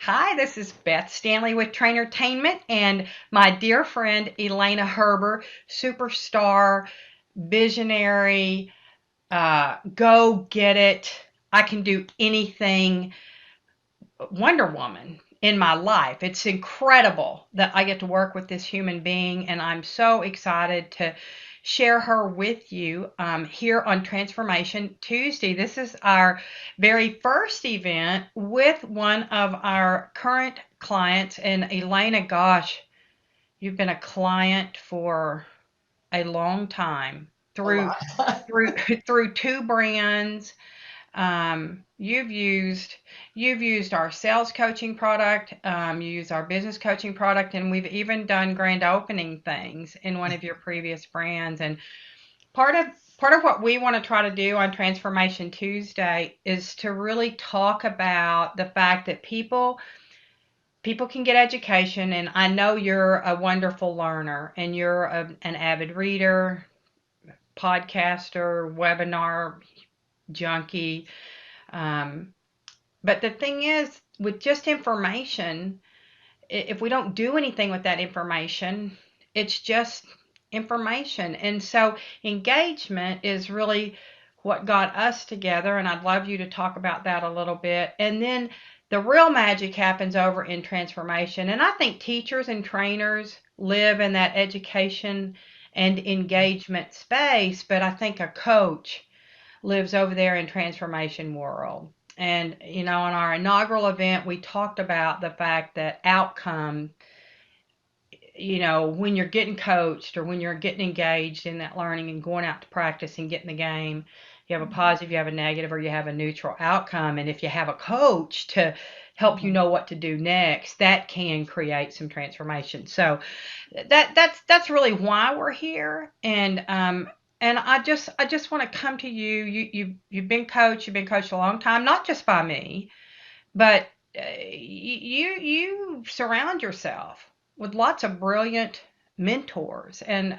Hi, this is Beth Stanley with TrainerTainment and my dear friend Elaina Herber, superstar, visionary, go get it. I can do anything Wonder Woman in my life. It's incredible that I get to work with this human being, and I'm so excited to share her with you here on Transformation Tuesday. This is our very first event with one of our current clients. And Elaina, gosh, you've been a client for a long time A through lot. through through two brands. You've used our sales coaching product, you use our business coaching product, and we've even done grand opening things in one of your previous brands. And part of part of what we want to try to do on Transformation Tuesday is to really talk about the fact that people can get education, and I know you're a wonderful learner, and you're an avid reader, podcaster, webinar junkie. Um, But the thing is, with just information, if we don't do anything with that information, it's just information. And so engagement is really what got us together. And I'd love you to talk about that a little bit. And then the real magic happens over in transformation. And I think teachers and trainers live in that education and engagement space, but I think a coach lives over there in transformation world. And in our inaugural event, we talked about the fact that outcome, when you're getting coached or when you're getting engaged in that learning and going out to practice and getting the game, you have a positive, you have a negative, or you have a neutral outcome. And if you have a coach to help you Mhm. know what to do next, that can create some transformation. So that's really why we're here. And I just want to come to you. You've been coached a long time, not just by me, but you surround yourself with lots of brilliant mentors. And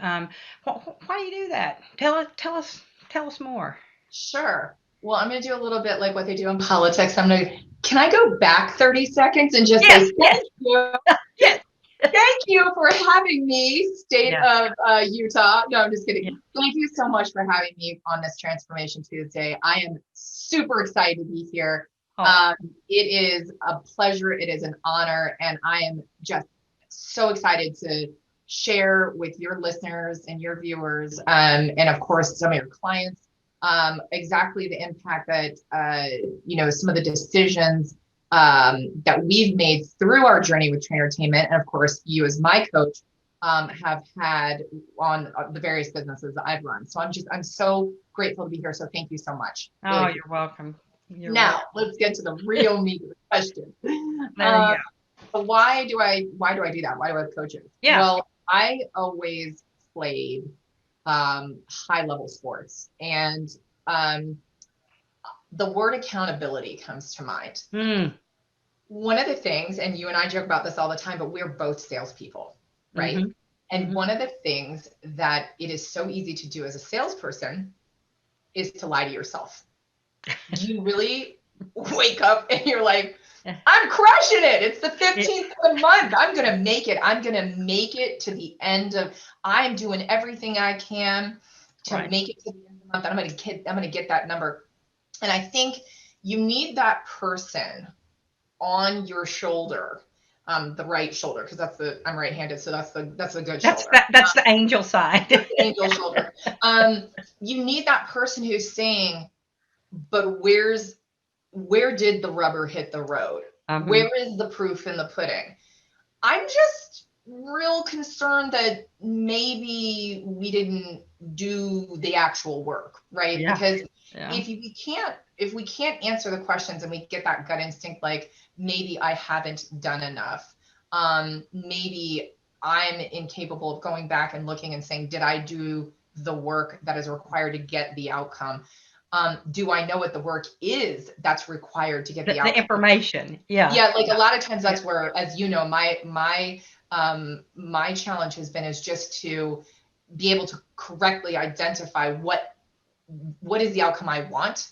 why do you do that? Tell us more. Sure. Well, I'm going to do a little bit like what they do in politics. Can I go back 30 seconds and just say Yes, yes, yes, thank you for having me, state yes, of Utah. No, I'm just kidding. yes. Thank you so much for having me on this Transformation Tuesday. I am super excited to be here. Oh, Um, it is a pleasure. It is an honor. And I am just so excited to share with your listeners and your viewers, and of course, some of your clients, exactly the impact that, some of the decisions that we've made through our journey with TrainerTainment, and of course, you as my coach, have had on the various businesses that I've run. So I'm so grateful to be here. So thank you so much. Really oh, appreciate you're welcome. You're it. Now welcome. let's get to the real meat of the question. There you Um, go. why do I do that? Why do I have coaches? Yeah. Well, I always played high level sports, and um, the word accountability comes to mind. Mm. One of the things, and you and I joke about this all the time, but we're both salespeople, right? Mm-hmm. And Mm-hmm. one of the things that it is so easy to do as a salesperson is to lie to yourself. You really wake up and you're like, I'm crushing it. It's the Yeah. 15th of the month. I'm going to make it. I'm going to make it to the end of, I'm doing everything I can to Right. make it to the end of the month. I'm going to get that number. And I think you need that person on your shoulder, the right shoulder, because I'm right-handed, so that's the good That's shoulder, that. That's the angel side. the angel shoulder. You need that person who's saying, but where did the rubber hit the road? Mm-hmm. Where is the proof in the pudding? I'm just real concerned that maybe we didn't do the actual work, right? Yeah. Because Yeah. if we can't answer the questions and we get that gut instinct, like maybe I haven't done enough, maybe I'm incapable of going back and looking and saying, did I do the work that is required to get the outcome? Do I know what the work is that's required to get the The outcome? information. Yeah. Yeah, like a Yeah. lot of times Yeah. that's where, as you know, my challenge has been is just to be able to correctly identify what is the outcome I want,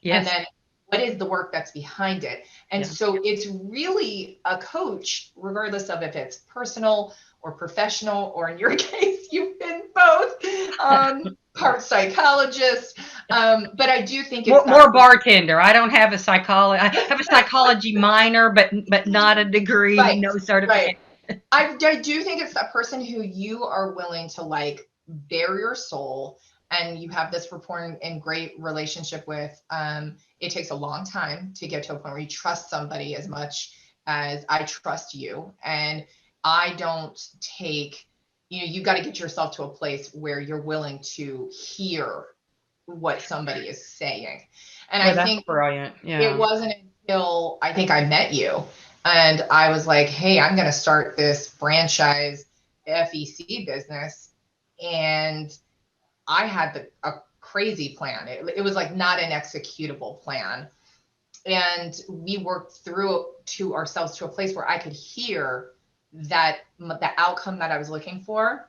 and Yes. then what is the work that's behind it? And Yeah. so it's really a coach, regardless of if it's personal or professional, or in your case, you've been both, part psychologist. But I do think it's that More bartender. I don't have a psychology. I have a psychology minor, but not a degree, right, no certification. right. I do think it's that person who you are willing to like bare your soul, and you have this rapport and great relationship with. It takes a long time to get to a point where you trust somebody as much as I trust you. And I don't take, you got to get yourself to a place where you're willing to hear what somebody is saying. And I Well, that's think brilliant. it Yeah. wasn't until I think I met you and I was like, hey, I'm going to start this franchise FEC business. And I had a crazy plan. It was like not an executable plan. And we worked through to ourselves to a place where I could hear that the outcome that I was looking for,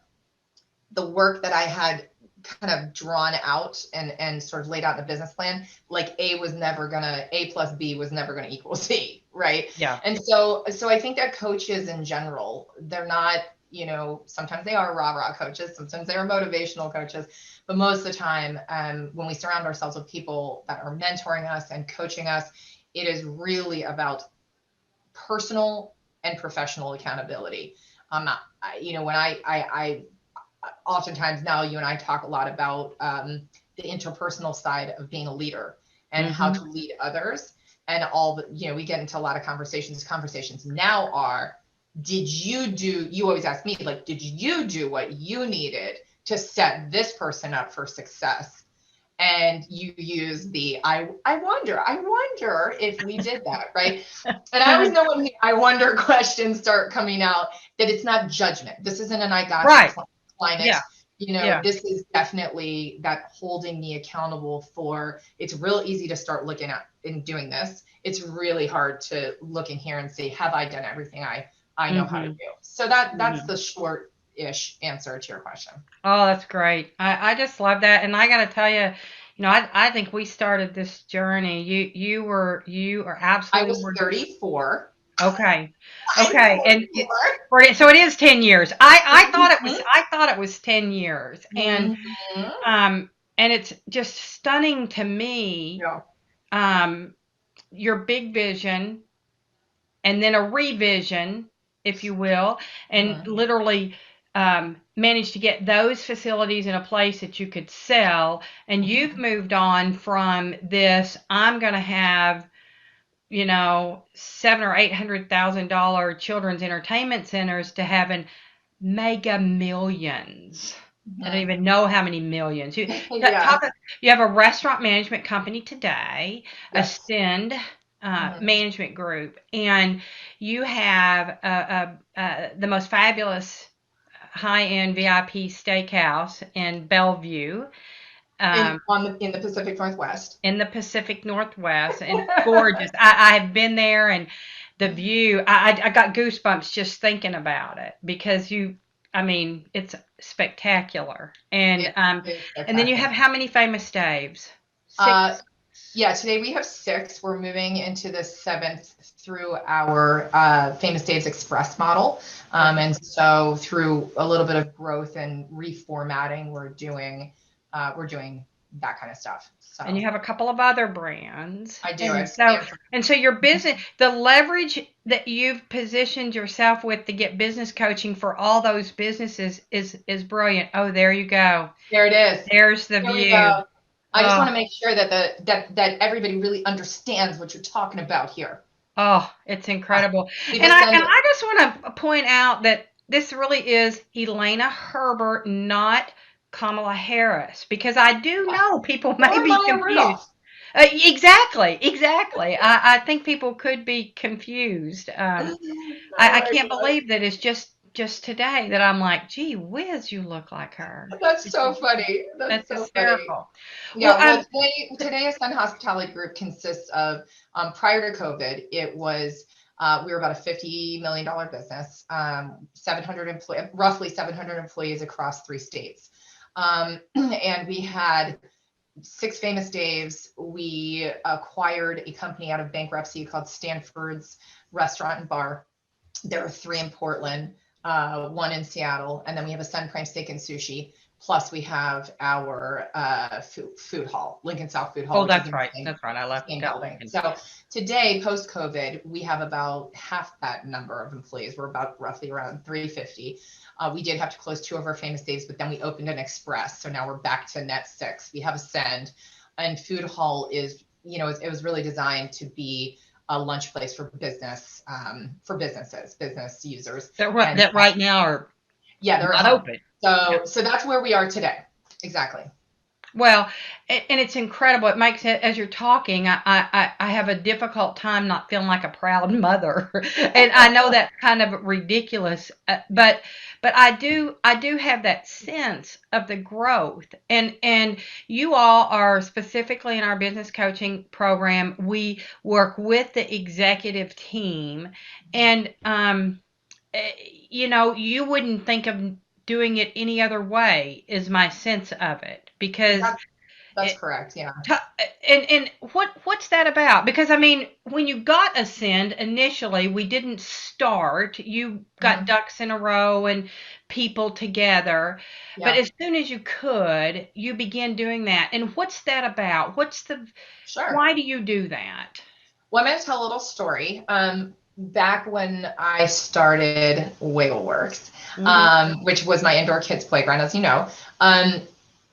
the work that I had kind of drawn out and sort of laid out in the business plan, like A plus B was never gonna equal C, right? Yeah. And so I think that coaches in general, they're not, sometimes they are rah-rah coaches, sometimes they are motivational coaches, but most of the time, when we surround ourselves with people that are mentoring us and coaching us, it is really about personal and professional accountability. Not, when I oftentimes now you and I talk a lot about the interpersonal side of being a leader and how to Mm-hmm. lead others, and all the, we get into a lot of conversations. Conversations now are, you always ask me, like, did you do what you needed to set this person up for success? And you use the I wonder if we did that, right? And I always know when the I wonder questions start coming out that it's not judgment. This isn't an I gotcha Right. climate. Yeah. Yeah. This is definitely that holding me accountable for. It's real easy to start looking at and doing this. It's really hard to look in here and say, have I done everything I know how to Mm-hmm. do? So that's Mm-hmm. the short-ish answer to your question. Oh, that's great. I just love that. And I got to tell you, I think we started this journey. You are I absolutely was 34. okay. I'm Okay. And 44. so it is 10 years. I thought it was Mhm. 10 years. Mhm. And it's just stunning to me, Yeah. um, your big vision and then a revision, if you will, and Mhm. literally managed to get those facilities in a place that you could sell. And you've Mhm. moved on from this. I'm going to have, seven or $800,000 children's entertainment centers to having mega millions. I don't Mhm. even know how many millions. Yeah. You have a restaurant management company today, Yes. Ascend Mhm. Management Group, and you have the most fabulous high-end VIP steakhouse in Bellevue, um, In the Pacific Northwest. in the Pacific Northwest, and it's gorgeous. I have been there, and the view. I got goosebumps just thinking about it because I mean, it's spectacular. It is And then you spectacular. have how many famous Daves? Uh, Six. yeah, today we have 6. We're moving into the 7th through our Famous Dave's Express model. Okay. And so through a little bit of growth and reformatting, we're doing that kind of stuff. And So you have a couple of other brands. I do. And I so have and so your business, the leverage that you've positioned yourself with to get business coaching for all those businesses is brilliant. Oh, there you go. There it is. There's the Here we view. go. I just Oh, want to make sure that that everybody really understands what you're talking about here. oh, it's incredible. We've And ascended. I just want to point out that this really is Elaina Herber, not Kamala Harris, because I do know people may Or be Maya confused. Rudolph. Exactly. I think people could be confused. I Oh can't my God. believe that it's just today that I'm like, gee whiz, you look like her. That's so funny. That's That's so funny. hysterical. Well, Yeah, well, today Ascend Hospitality Group consists of, prior to COVID, it was, we were about a $50 million business, 700 roughly 700 employees across 3 states. And we had 6 Famous Daves, we acquired a company out of bankruptcy called Stanford's Restaurant and Bar. There are 3 in Portland, 1 in Seattle, and then we have a Sun Prime Steak and Sushi. Plus, we have our food hall, Lincoln South Food Hall, Oh, which is that's in the right. That's right. I left same got building. Lincoln. So today, post COVID, we have about half that number of employees. We're about roughly around 350. We did have to close 2 of our Famous Days, but then we opened an Express. So now we're back to net 6. We have Ascend, and Food Hall is, it was really designed to be a lunch place for business, for business users. That right now are Yeah, they're at not home. open. So that's where we are today. Exactly. Well, and it's incredible. It makes it, as you're talking, I have a difficult time not feeling like a proud mother, and I know that's kind of ridiculous, but I do have that sense of the growth, and you all are specifically in our business coaching program. We work with the executive team, and you wouldn't think of doing it any other way, is my sense of it, because That's it, correct. Yeah. and what's that about? Because I mean, when you got Ascend initially, we didn't start. You got Mm-hmm. ducks in a row and people together, but Yeah. as soon as you could, you began doing that. And what's that about? Sure. Why do you do that? Well, I'm going to tell a little story. Back when I started Wiggleworks, Hmm. which was my indoor kids playground, as you know, um,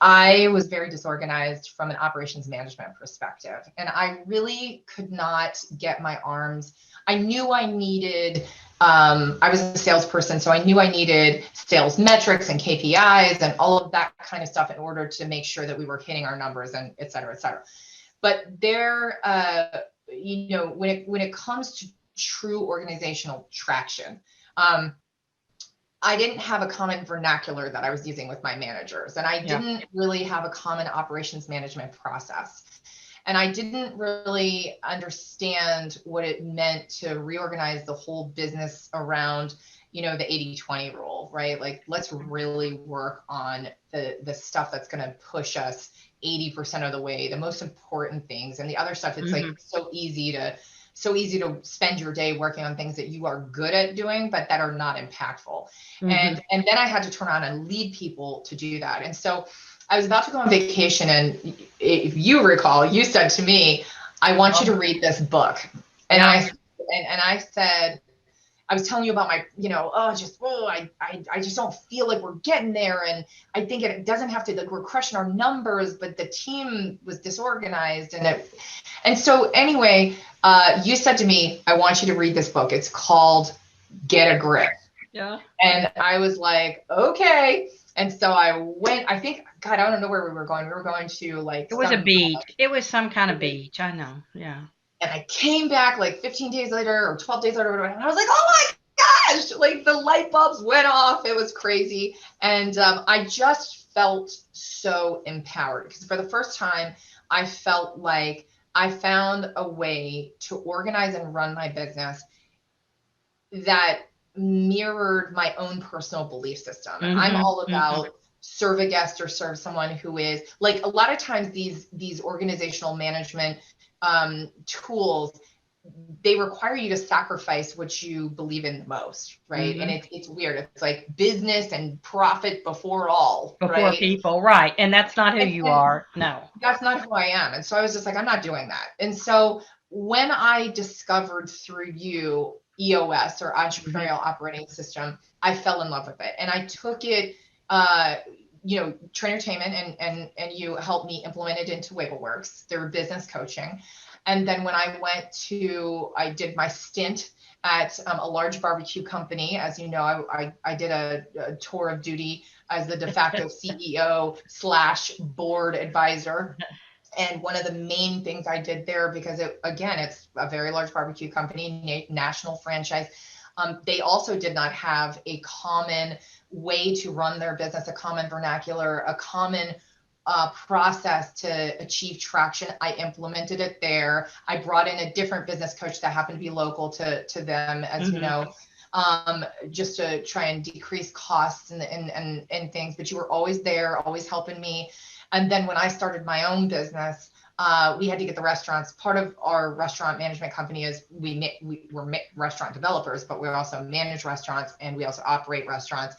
I was very disorganized from an operations management perspective. And I really could not get my arms. I knew I needed, I was a salesperson, so I knew I needed sales metrics and KPIs and all of that kind of stuff in order to make sure that we were hitting our numbers and et cetera, et cetera. But when it comes to true organizational traction, um, I didn't have a common vernacular that I was using with my managers, and I Yeah. didn't really have a common operations management process. And I didn't really understand what it meant to reorganize the whole business around, the 80-20 rule, right? Like, let's really work on the stuff that's going to push us 80% of the way, the most important things. And the other stuff, it's like Hmm. so easy to spend your day working on things that you are good at doing, but that are not impactful. Hmm. And then I had to turn on and lead people to do that. And so I was about to go on vacation, and if you recall, you said to me, "I want you to read this book." And Yeah. I said, I was telling you about my, I just don't feel like we're getting there, and I think it doesn't have to, like, we're crushing our numbers, but the team was disorganized, and so anyway, you said to me, "I want you to read this book. It's called Get a Grip." Yeah. And I was like, okay. And so I went, I think, God, I don't know where we were going. We were going to like It was a some, beach. It was some kind of beach. I know. Yeah. and I came back like 15 days later or 12 days later, and I was like, oh my gosh, like the light bulbs went off. It was crazy. And I just felt so empowered, because for the first time, I felt like I found a way to organize and run my business that mirrored my own personal belief system. And I'm Hmm. all Hmm. about serve a guest or serve someone who is, like, a lot of times these organizational management tools, they require you to sacrifice what you believe in the most, right? And Hmm. it's weird. It's like business and profit before all, Before right? people, right? And that's not who you And are. No. that's not who I am. And so I was just like, I'm not doing that. And so when I discovered through you EOS, or Hmm. Entrepreneurial Operating System, I fell in love with it. And I took it, TrainerTainment, and you helped me implement it into Wiggleworks, their business coaching. And then when I did my stint at a large barbecue company. As you know, I did a tour of duty as the de facto CEO / board advisor. And one of the main things I did there, because it's a very large barbecue company, national franchise. They also did not have a common way to run their business, a common vernacular, a common process to achieve traction. I implemented it there. I brought in a different business coach that happened to be local to them, as you Hmm. know, just to try and decrease costs and things. But you were always there, always helping me. And then when I started my own business, we had to get the restaurants. Part of our restaurant management company is we're restaurant developers, but we also manage restaurants and we also operate restaurants.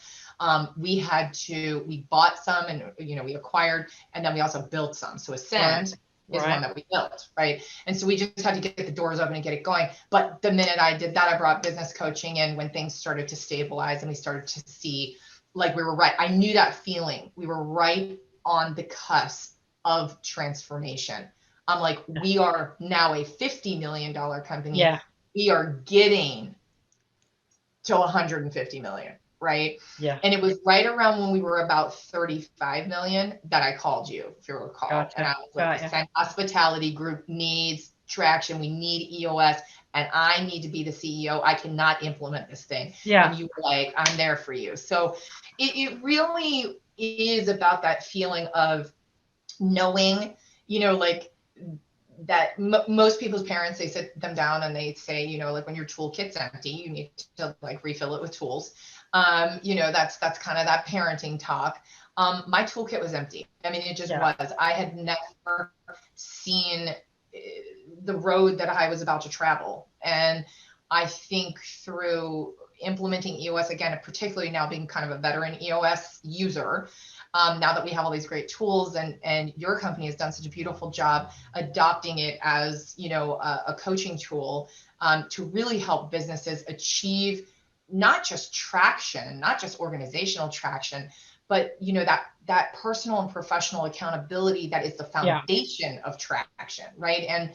We bought some and, we acquired, and then we also built some. So Ascend is one that we built, right? And so we just had to get the doors open and get it going. But the minute I did that, I brought business coaching in when things started to stabilize and we started to see like we were right. I knew that feeling. We were right on the cusp of transformation. I'm like, we are now a $50 million company. Yeah. We are getting to 150 million, right? Yeah. And it was right around when we were about 35 million that I called you, if you recall. Gotcha. And I was like, the Ascend Hospitality Group needs traction. We need EOS, and I need to be the CEO. I cannot implement this thing. Yeah. And you were like, I'm there for you. So it really is about that feeling of knowing, like that most people's parents, they sit them down and they say, like when your toolkit's empty, you need to like refill it with tools. That's kind of that parenting talk. My toolkit was empty. I mean, it just was. I had never seen the road that I was about to travel. And I think through implementing EOS again, particularly now being kind of a veteran EOS user, now that we have all these great tools, and your company has done such a beautiful job adopting it as, a coaching tool, to really help businesses achieve not just traction, not just organizational traction, but that personal and professional accountability that is the foundation of traction, right?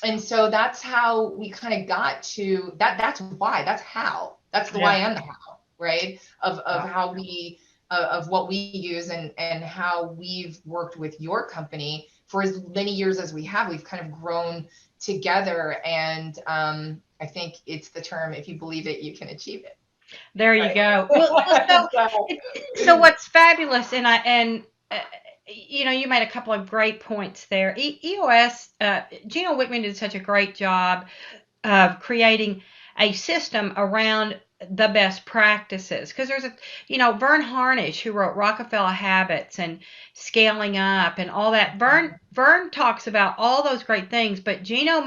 And so that's how we kind of got to that. That's why. That's the why and the how, right? Of how we of what we use, and how we've worked with your company for as many years as we have. We've kind of grown together, and I think it's the term, if you believe it, you can achieve it. There you go. Well, so what's fabulous, you made a couple of great points there. EOS, Gino Wickman did such a great job of creating a system around the best practices, because there's Vern Harnish, who wrote Rockefeller Habits and Scaling Up and all that. Vern talks about all those great things, but Gino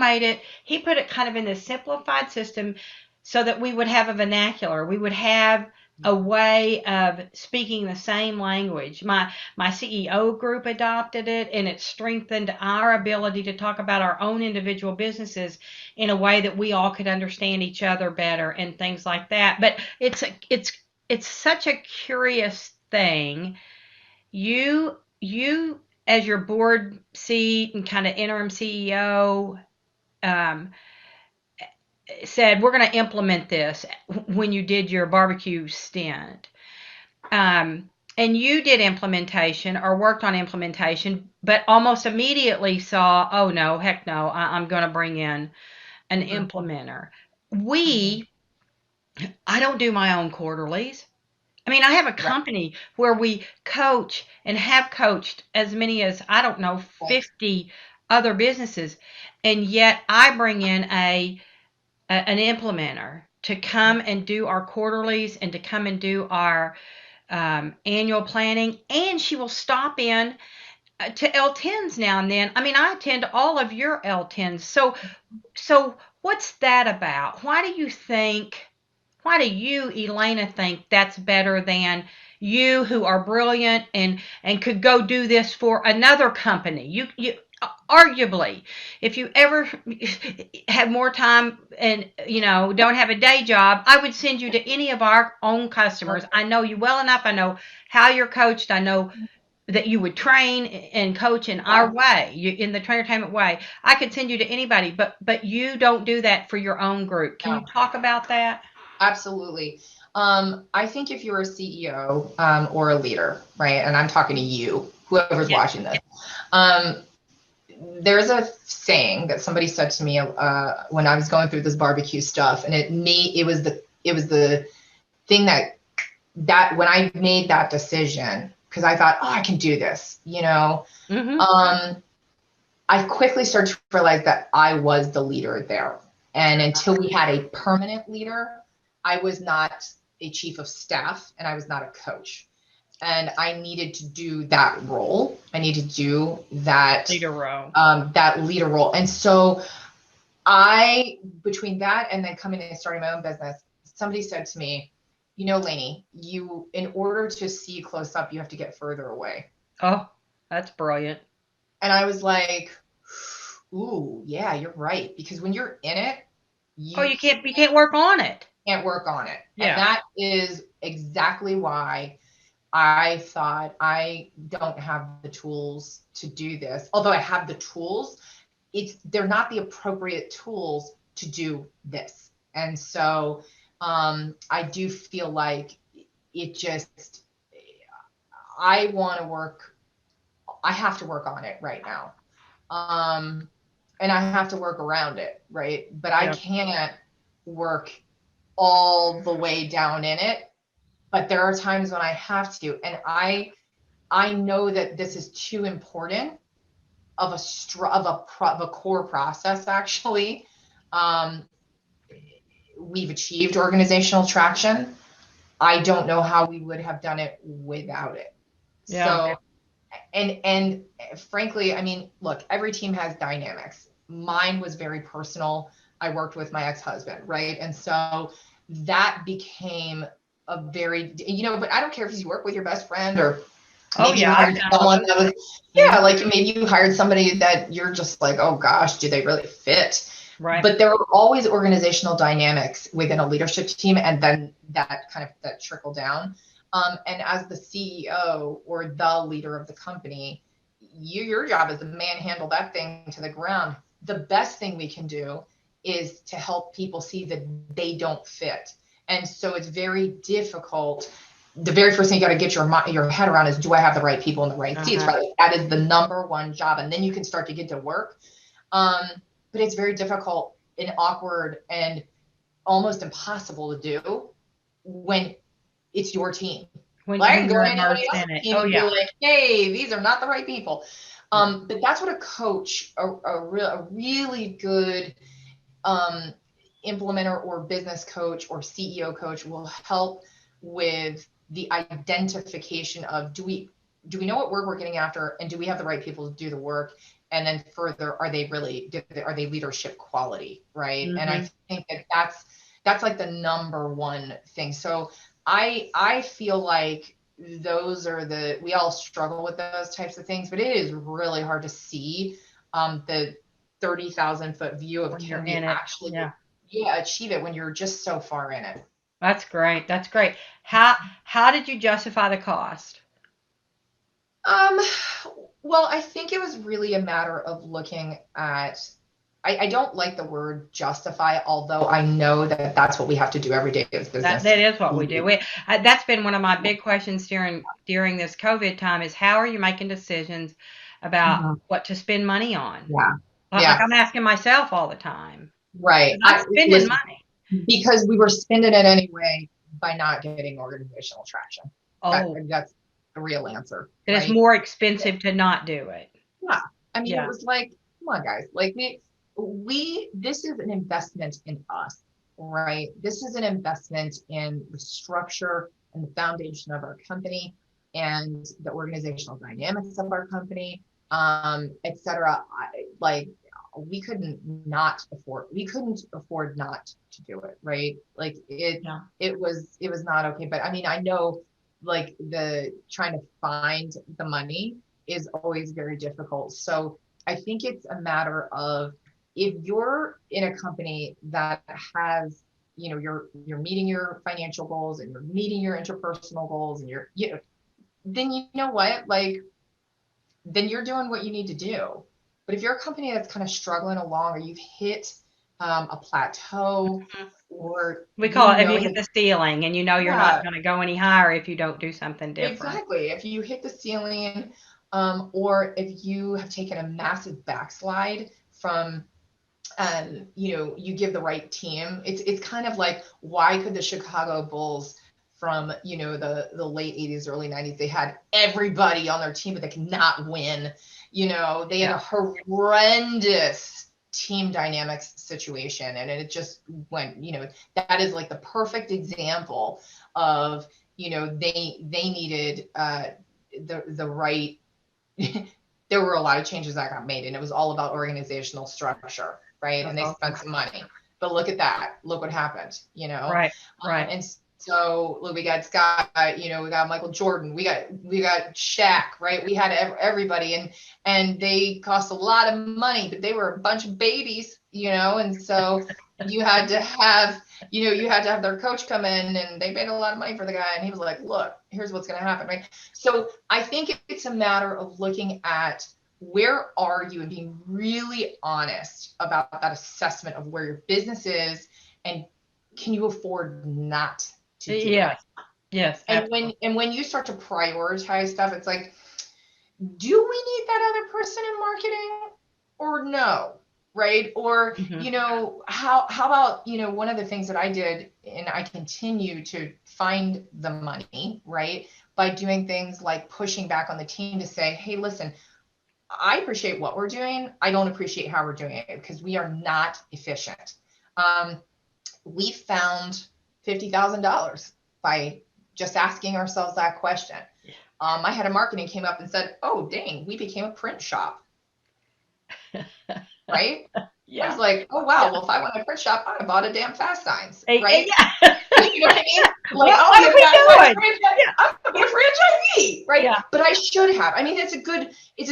he put it kind of in this simplified system so that we would have a vernacular, we would have a way of speaking the same language. My CEO group adopted it, and it strengthened our ability to talk about our own individual businesses in a way that we all could understand each other better and things like that. But it's such a curious thing. You as your board seat and kind of interim CEO, said, we're going to implement this when you did your barbecue stint. And you did implementation or worked on implementation, but almost immediately saw, oh no, heck no, I'm going to bring in an implementer. I don't do my own quarterlies. I mean, I have a company where we coach and have coached as many as, I don't know, 50 other businesses. And yet I bring in an implementer to come and do our quarterlies and to come and do our annual planning. And she will stop in to L10s now and then. I mean, I attend all of your L10s. So what's that about? Why do you, Elaina, think that's better than you, who are brilliant and could go do this for another company? You arguably, if you ever have more time and don't have a day job, I would send you to any of our own customers. I know you well enough. I know how you're coached. I know that you would train and coach in our way, in the TrainerTainment way. I could send you to anybody, but you don't do that for your own group. Can you talk about that? Absolutely. I think if you're a CEO, or a leader, right, and I'm talking to you, whoever's watching this, there's a saying that somebody said to me when I was going through this barbecue stuff, and it was the thing that when I made that decision, because I thought, oh, I can do this, I quickly started to realize that I was the leader there. And until we had a permanent leader, I was not a chief of staff and I was not a coach. And I needed to do that role. I need to do that, leader role. that leader role. And so between that and then coming in and starting my own business, somebody said to me, you know, Lainey, in order to see close up, you have to get further away. Oh, that's brilliant. And I was like, ooh, yeah, you're right. Because when you're in it, Oh, you you can't work on it. can't work on it. And Yeah. that is exactly why I thought I don't have the tools to do this. Although I have the tools, they're not the appropriate tools to do this. And so I do feel like it just, I want to work, I have to work on it right now. And I have to work around it, right? But I Yeah. can't work all the way down in it. But there are times when I have to, and I know that this is too important of a core process. Actually, um, we've achieved organizational traction. I don't know how we would have done it without it. Yeah. So, and frankly, I mean, look, every team has dynamics. Mine was very personal. I worked with my ex-husband, right? And so that became a very, but I don't care if you work with your best friend or Oh maybe you yeah, I've hired done all someone those that was, things. yeah, Mhm. like maybe you hired somebody that you're just like, oh gosh, do they really fit? Right. But there are always organizational dynamics within a leadership team, and then that trickle down. And as the CEO or the leader of the company, your job is to manhandle that thing to the ground. The best thing we can do is to help people see that they don't fit. And so it's very difficult. The very first thing you got to get your head around is, do I have the right people in the right seats? Uh-huh. Right, that is the number one job, and then you can start to get to work. Um, but it's very difficult and awkward and almost impossible to do when it's your team. When Like, I when can go you're into anybody immersed else's in it. team Oh and be yeah. like, hey, these are not the right people. Yeah. But that's what a coach, a really good um, implementer or business coach or CEO coach will help with the identification of, do we know what we're getting after, and do we have the right people to do the work? And then further, are they leadership quality, right? And I Hmm. think that's like the number one thing. So I feel like we all struggle with those types of things, but it is really hard to see the 30,000-foot view of, When you're can we in it. actually, Yeah. yeah, achieve it when you're just so far in it. That's great. That's great. How did you justify the cost? Um, well, I think it was really a matter of looking at, I don't like the word justify, although I know that that's what we have to do every day as That business. that is what we do. That's been one of my big questions during this COVID time is how are you making decisions about Mhm. what to spend money on? Yeah. Like Yeah. I'm asking myself all the time. Right. 'Cause I'm spending Listen, money. because we were spending it anyway by not getting organizational traction. Oh, That's the real answer, it is right? more expensive to not do it. Yeah. I mean, it Yeah. was like, come on, guys. Like this is an investment in us, right? This is an investment in the structure and the foundation of our company and the organizational dynamics of our company, et cetera. We couldn't afford not to do it, right? Like Yeah. it was not okay. But I mean, I know like the trying to find the money is always very difficult. So I think it's a matter of, if you're in a company that has, you're meeting your financial goals and you're meeting your interpersonal goals and then you know what, like, then you're doing what you need to do. But if you're a company that's kind of struggling along, or you've hit a plateau, Mhm. or We call it if you hit that, the ceiling and you know you're not yeah, going to go any higher if you don't do something different. exactly. If you hit the ceiling, or if you have taken a massive backslide from, you give the right team. It's kind of like, why could the Chicago Bulls from, the late 80s, early 90s, they had everybody on their team, but they could not win. They had a Yeah. horrendous team dynamics situation, and it just went, that is like the perfect example of, they needed the right there were a lot of changes that got made, and it was all about organizational structure, right? That's And they awesome. spent some money. But look at that. Look what happened, Right. Right. And so look, we got Scott, we got Michael Jordan, we got Shaq, right? We had everybody, and they cost a lot of money, but they were a bunch of babies, and so you had to have, you had to have their coach come in, and they paid a lot of money for the guy, and he was like, look, here's what's going to happen, right? So I think it's a matter of looking at where are you and being really honest about that assessment of where your business is, and can you afford not to do it? Yes. Yes. And Absolutely. when you start to prioritize stuff, it's like, do we need that other person in marketing or no? Right? Or, Mm-hmm. how about, one of the things that I did, and I continue to find the money, right? By doing things like pushing back on the team to say, hey, listen, I appreciate what we're doing. I don't appreciate how we're doing it because we are not efficient. Um, we found $50,000 by just asking ourselves that question. My head of marketing came up and said, oh, dang, we became a print shop, right? I was Yeah. like, oh, wow, Yeah. well, if I want a print shop, I bought a damn fast signs, Hey, right? yeah. You know what I mean? Like, oh, What you are have we fast signs doing? franchise. Yeah. I'm gonna be a franchisee, right? Yeah. But I should have. I mean, it's a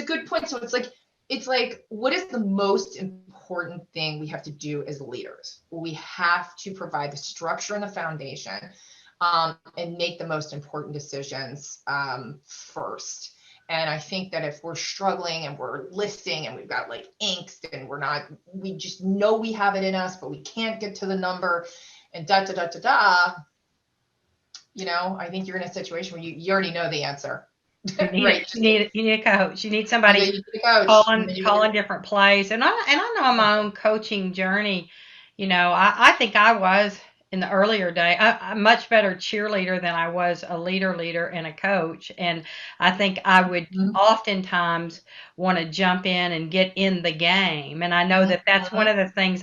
good point. So it's like, what is the most important thing we have to do as leaders? We have to provide the structure and the foundation, and make the most important decisions first. And I think that if we're struggling and we're listing and we've got like angst and we just know we have it in us, but we can't get to the number and da da da da da, I think you're in a situation where you already know the answer, right? You need a coach. You need You somebody need a coach, and calling then you calling different plays. And I know on my own coaching journey, I think I was in the earlier day a much better cheerleader than I was a leader and a coach. And I think I would Mhm, oftentimes want to jump in and get in the game. And I know mhm, that that's one of the things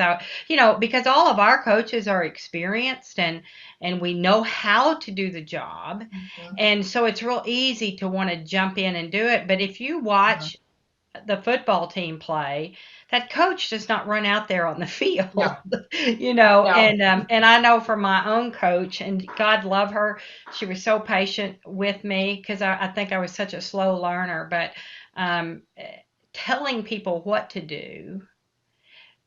because all of our coaches are experienced and we know how to do the job. mhm, And so it's real easy to want to jump in and do it. But if you mhm. watch the football team play, that coach does not run out there on the field, No, no. and I know from my own coach, and God love her, she was so patient with me because I think I was such a slow learner, but um, telling people what to do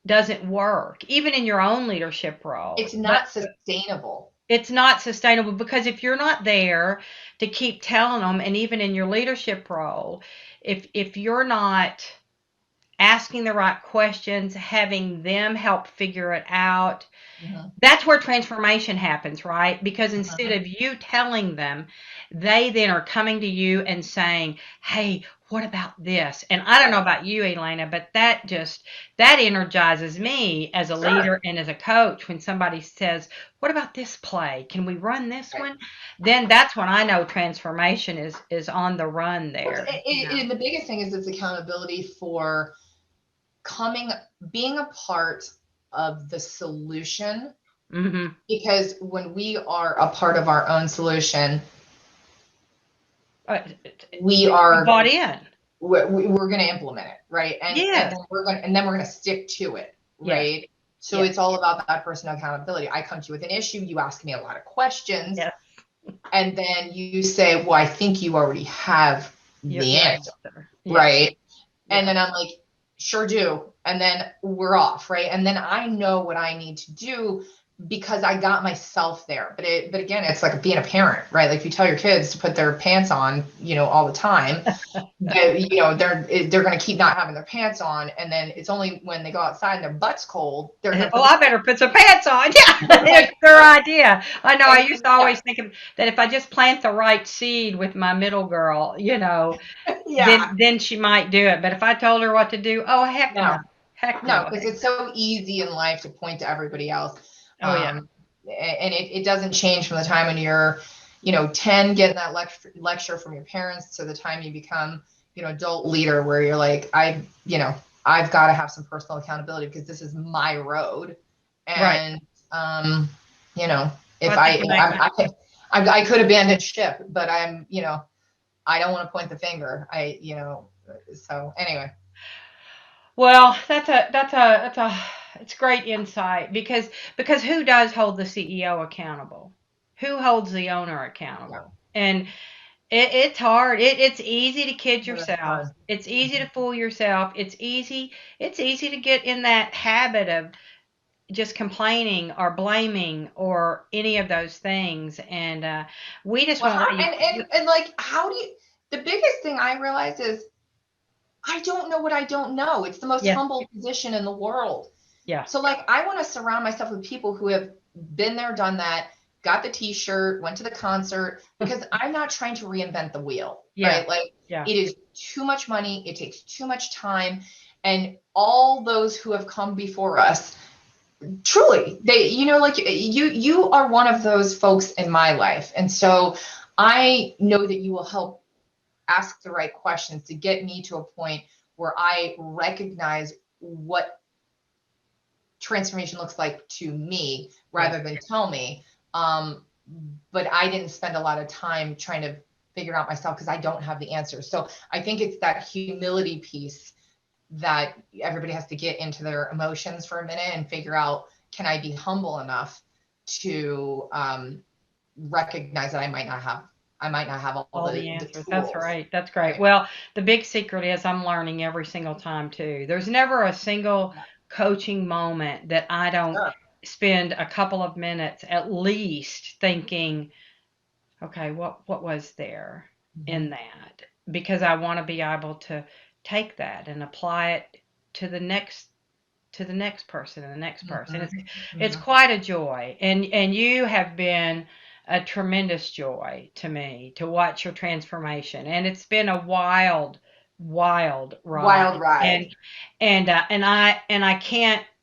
doesn't work, even in your own leadership role. It's But not sustainable. it's not sustainable because if you're not there to keep telling them, and even in your leadership role, if you're not asking the right questions, having them help figure it out, Mhm, that's where transformation happens, right? Because instead mhm. of you telling them, they then are coming to you and saying, hey, what about this? And I don't know Right. about you, Elena, but that energizes me as a Sure. leader and as a coach when somebody says, what about this play? Can we run this Right. one? Then that's when I know transformation is on the run Well, there. and the biggest thing is it's accountability for coming, being a part of the solution, Mm-hmm. because when we are a part of our own solution, Uh, we you are bought in. we're going to implement it, right? And Yes. then we're going to stick to it, Yes. right? So Yes. it's all about that personal accountability. I come to you with an issue, you ask me a lot of questions, Yes. and then you say, well, I think you already have the Your answer, answer. Yes. right? And Yes. then I'm like, sure do. And then we're off, right? And then I know what I need to do because I got myself there. But again, it's like being a parent, right? Like if you tell your kids to put their pants on, all the time, they're going to keep not having their pants on. And then it's only when they go outside and their butt's cold, they're going to Oh, put I better put some pants on. Yeah, right. it's their idea. I know. I And used to yeah, always think that if I just plant the right seed with my middle girl, yeah, then she might do it. But if I told her what to do, oh heck no, no, heck no, no, because heck it's so easy in life to point to everybody else. no. Oh yeah, And it doesn't change from the time when you're, 10, getting that lecture from your parents to the time you become, adult leader, where you're like, I've got to have some personal accountability because this is my road. right. And, um, you know, if Well, I think you make I could abandon ship, but I'm, I don't want to point the finger. So anyway. Well, it's great insight because who does hold the CEO accountable? Who holds the owner Yeah. accountable? And it's hard. It's easy to kid Well, that's yourself. hard. It's easy to fool yourself. It's easy to get in that habit of just complaining or blaming or any of those things. And we just Well, want how to let you. and like how do you the biggest thing I realized is I don't know what I don't know. It's the most Yeah, humble position in the world. yeah, So like I want to surround myself with people who have been there, done that, got the t-shirt, went to the concert, because I'm not trying to reinvent the wheel, yeah, right? Like yeah. it is too much money, it takes too much time, and all those who have come before us, truly, they, like you are one of those folks in my life. And so I know that you will help ask the right questions to get me to a point where I recognize what transformation looks like to me Yeah. rather than tell me. Um, but I didn't spend a lot of time trying to figure out myself because I don't have the answers. So I think it's that humility piece that everybody has to get into their emotions for a minute and figure out, can I be humble enough to recognize that I might not have all All the the the answers. That's tools. right. That's great. Right. Well, the big secret is I'm learning every single time too. There's never a single coaching moment that I don't Sure. spend a couple of minutes at least thinking, okay, what was there Mm-hmm. in that? Because I want to be able to take that and apply it to the next person and the next person. It's Mm-hmm. it's Mm-hmm. quite a joy, and you have been a tremendous joy to me to watch your transformation, and it's been a wild Wild ride, and ride.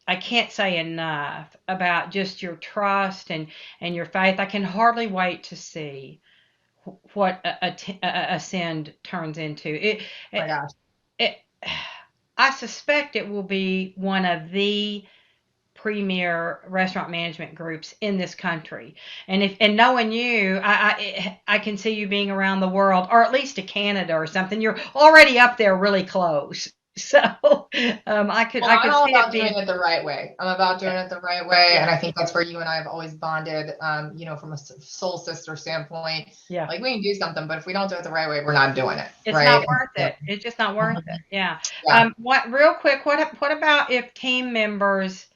I can't say enough about just your trust and your faith. I can hardly wait to see what ascend turns into. Oh my It, gosh. it I suspect it will be one of the premier restaurant management groups in this country. And knowing you, I can see you being around the world, or at least to Canada or something. You're already up there really close. So Well, I I'm could all see it about doing being. it the right way. I'm about doing it the right way. Yeah, And I think that's where you and I have always bonded, from a soul sister standpoint. yeah. Like we can do something, but if we don't do it the right way, we're not doing it. It's not Right. And worth so, it. It's just not worth it. Yeah. yeah. What real quick? What about if team members?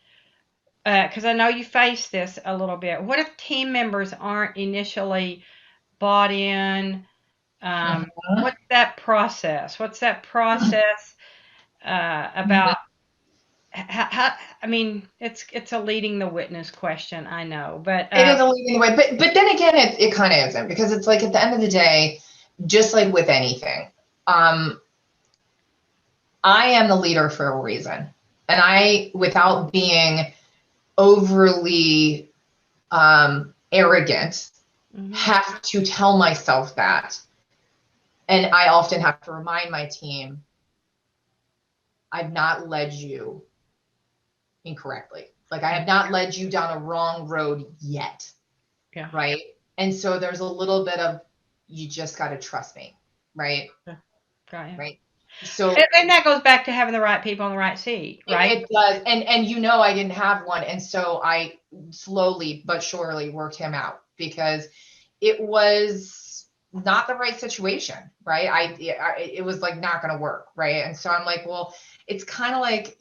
Because I know you face this a little bit. What if team members aren't initially bought in? Mhm. What's that process about? How, I mean, it's a leading the witness question, I know, but It is a leading the way, but then again, it kind of isn't, because it's like at the end of the day, just like with anything, um, I am the leader for a reason, and without being overly arrogant, mhm. have to tell myself that. And I often have to remind my team, I've not led you incorrectly. Like I Yeah, have not led you down a wrong road yet. yeah, Right. And so there's a little bit of, you just got to trust me. Right. yeah, got you. Right. So And that goes back to having the right people in the right seat, right? it does. And I didn't have one. And so I slowly but surely worked him out, because it was not the right situation. Right. It was like not going to work. Right. And so I'm like, well, it's kind of like,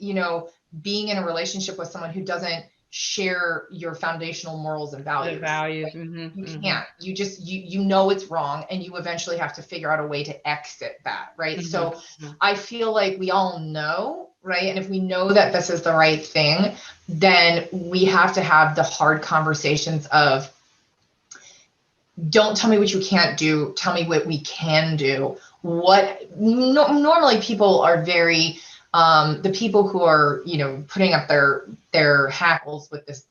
being in a relationship with someone who doesn't share your foundational morals and The values. values. Like Hmm, you hmm, can't, you know it's wrong, and you eventually have to figure out a way to exit that. Right. hmm, So hmm. I feel like we all know, right? And if we know that this is the right thing, then we have to have the hard conversations of, don't tell me what you can't do, tell me what we can do. Normally people are very, the people who are, putting up their hackles with this,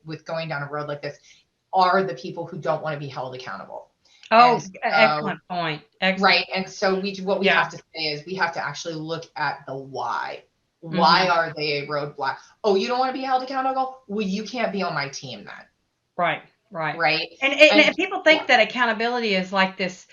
with going down a road like this, are the people who don't want to be held accountable. And Oh, so, excellent point. Excellent. right. And so what we Yeah. have to say is, we have to actually look at the why. Why Hmm. are they a roadblock? Oh, you don't want to be held accountable? Well, you can't be on my team then. Right. Right. Right. And And people yeah. think that accountability is like this.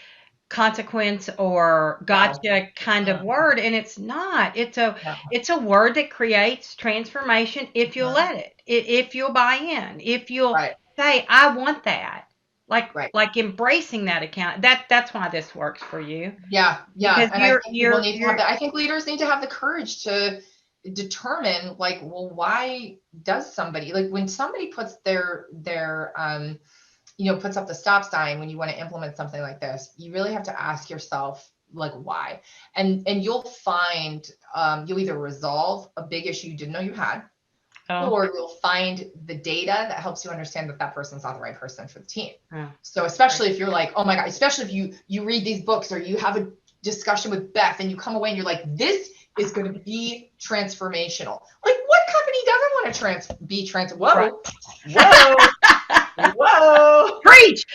consequence or No. gotcha kind of Mm, word, and it's not. no. It's a word that creates transformation if you'll Mhm. let it. If you'll buy in, if you'll Right. say, I want that. Right. Like embracing that account. That's why this works for you. Yeah, yeah. Because And I think people need to have you're that. I think leaders need to have the courage to determine, like, well, why does somebody, like, when somebody puts puts up the stop sign when you want to implement something like this, you really have to ask yourself, like, why? And you'll find, you'll either resolve a big issue you didn't know you had, oh, or you'll find the data that helps you understand that that person's not the right person for the team. oh, So especially if you're like, oh my God, especially if you read these books or you have a discussion with Beth and you come away and you're like, this is going to be transformational. Like, what company doesn't want to right. whoa, whoa, whoa. Preach,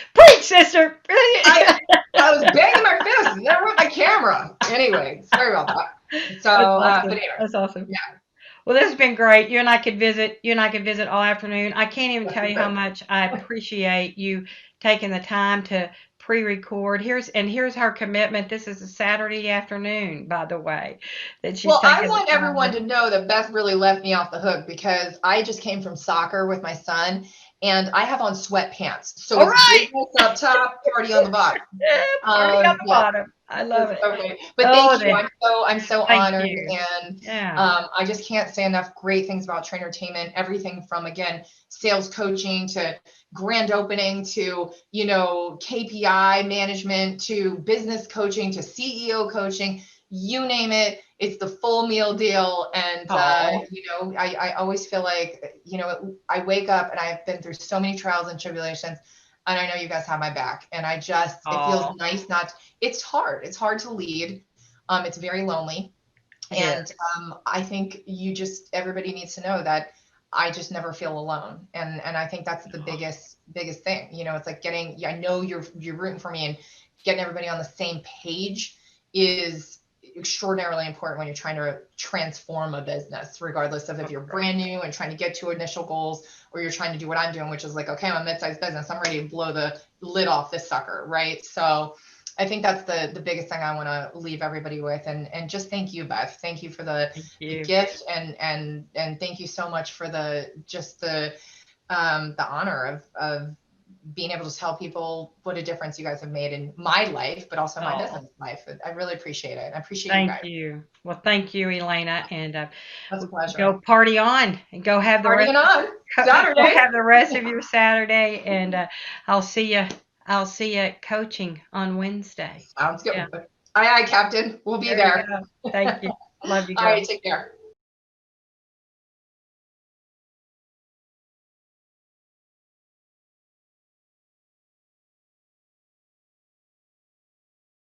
sister. I I was banging my fist and then with my camera. Anyway, sorry about that. So, That's but awesome. anyway, That's awesome. yeah, Well, this has been great. You and I could visit. You and I could visit all afternoon. I can't even let's tell do you how it. much I appreciate you taking the time to pre-record. Here's her commitment. This is a Saturday afternoon, by the way, that she's Well, I taking the want time everyone to. to know that Beth really left me off the hook because I just came from soccer with my son and I have on sweatpants. So All it's right. business up top, party on the bottom. Party on the Yeah, bottom. I love it's it. okay. But thank Oh, you. then I'm so thank honored, you. and Yeah. I just can't say enough great things about TrainerTainment. Everything from, again, sales coaching to grand opening to, KPI management to business coaching to CEO coaching. You name it, it's the full meal deal. And Oh, I always feel like, I wake up and I've been through so many trials and tribulations, and I know you guys have my back. And it feels oh, nice not. It's hard. It's hard to lead. It's very lonely. it And is. I think everybody needs to know that I just never feel alone. And I think that's the biggest thing. It's like I know you're rooting for me, and getting everybody on the same page is extraordinarily important when you're trying to transform a business, regardless of if you're brand new and trying to get to initial goals, or you're trying to do what I'm doing, which is like, okay, I'm a mid-sized business. I'm ready to blow the lid off this sucker. Right. So I think that's the biggest thing I want to leave everybody with, and just thank you, Beth. Thank you for Thank the you. gift, and thank you so much for the honor of being able to tell people what a difference you guys have made in my life, but also my Oh. business life. I really appreciate it. I appreciate you Thank guys. you. Well, thank you, Elaina, and That's a pleasure. go party on and go have the rest Partying on go Saturday. have the rest of your Saturday, and I'll see you. I'll see you at coaching on Wednesday. Sounds Yeah, good. Aye, aye, Captain. We'll be there you there. go. All Thank you. Love you, right, girl. take care.